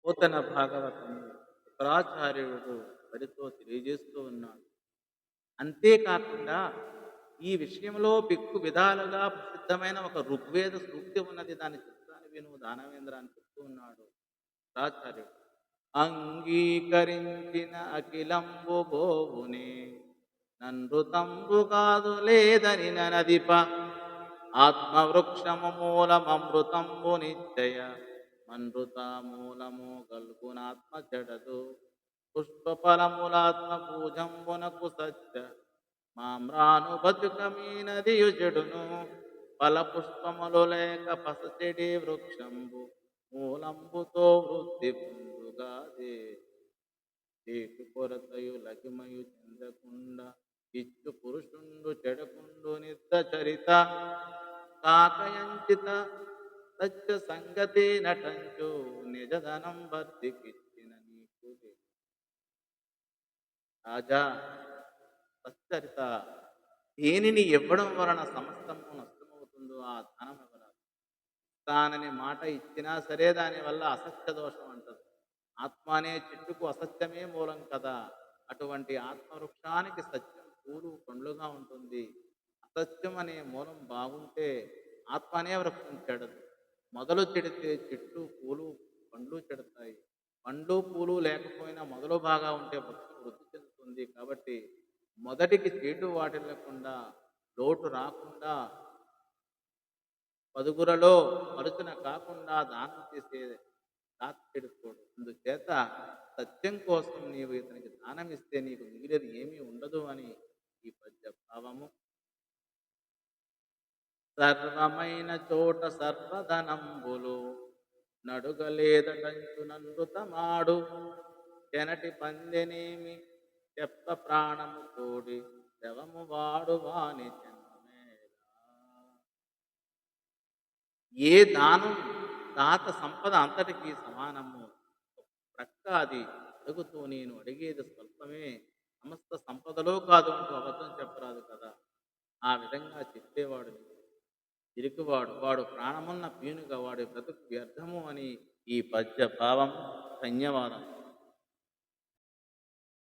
పోతన భాగవతము శుక్రాచార్యుడు వారితో తెలియజేస్తూ ఉన్నాడు. అంతేకాకుండా ఈ విషయంలో బిక్కు విధాలుగా ప్రసిద్ధమైన ఒక ఋగ్వేద సూక్తి ఉన్నది. దాన్ని చెప్తాను విను దానవేంద్ర అని చెప్తూ ఉన్నాడు శుక్రాచార్యుడు. అంగీకరించిన అఖిలంబు గోవునే ననృతంబు కాదు లేదని ననదిప ఆత్మవృక్షము మూలమమృతంబు నిశ్చయ మనృత మూలము గల్గునాత్మ జడదు పుష్పఫలములాత్మ పూజంబునకు సత్య మామ్రాను బతుకమీనదియు జడును ఫలపుష్పములు లేక పసచెడి వృక్షంబు మూలంబుతో వృద్ధి పొందుగాదే చేటు కొరతయు లగిమయు చెందకుండా ఇచ్చు పురుషుండు చెడకుండు నిర్ద చరిత కాకయంచిత సత్య సంగతి నటంచు నిజధనం వర్ధికిచ్చిన నీకు రాజా సచ్చరిత దేనిని ఇవ్వడం వలన సమస్తము నష్టమవుతుందో ఆ ధనం ఇవ్వరాదు. ఇస్తానని మాట ఇచ్చినా సరే దానివల్ల అసత్య దోషం అంటదు. ఆత్మ అనే చెట్టుకు అసత్యమే మూలం కదా. అటువంటి ఆత్మవృక్షానికి సత్యం పూలు పండ్లుగా ఉంటుంది. అసత్యం అనే మూలం బాగుంటే ఆత్మ అనే వృక్షం చెడదు. మొదలు చెడితే చెట్టు పూలు పండ్లు చెడతాయి. పండ్లు పూలు లేకపోయినా మొదలు బాగా ఉంటే వృక్షం వృద్ధి చెందుతుంది. కాబట్టి మొదటికి చేటు వాటిల్లకుండా లోటు రాకుండా పదుగురలో పలుచన కాకుండా దానం చేసే దాత చెడుకోడు. అందుచేత సత్యం కోసం నీవు ఇతనికి దానం ఇస్తే నీకు మిగిలేది ఏమీ ఉండదు అని ఈ పద్య భావము. సర్వమైన చోట సర్వధనంబులు నడుగలేదటంచు నన్నుతమాడు చెనటి పందెనేమి చెప్ప ప్రాణము తోడి శవము వాడు వాని చెన్నమేలా. ఏ దానం దాత సంపద అంతటికీ సమానము. ప్రక్క అది అడుగుతూ నేను అడిగేది స్వల్పమే, సమస్త సంపదలో కాదు అంటూ అబద్ధం చెప్పరాదు కదా. ఆ విధంగా చెప్పేవాడు ఇరుకువాడు వాడు ప్రాణమున్న పీనుగా వాడి బ్రతుకు వ్యర్థము అని ఈ పద్య భావం. ధన్యవాదం.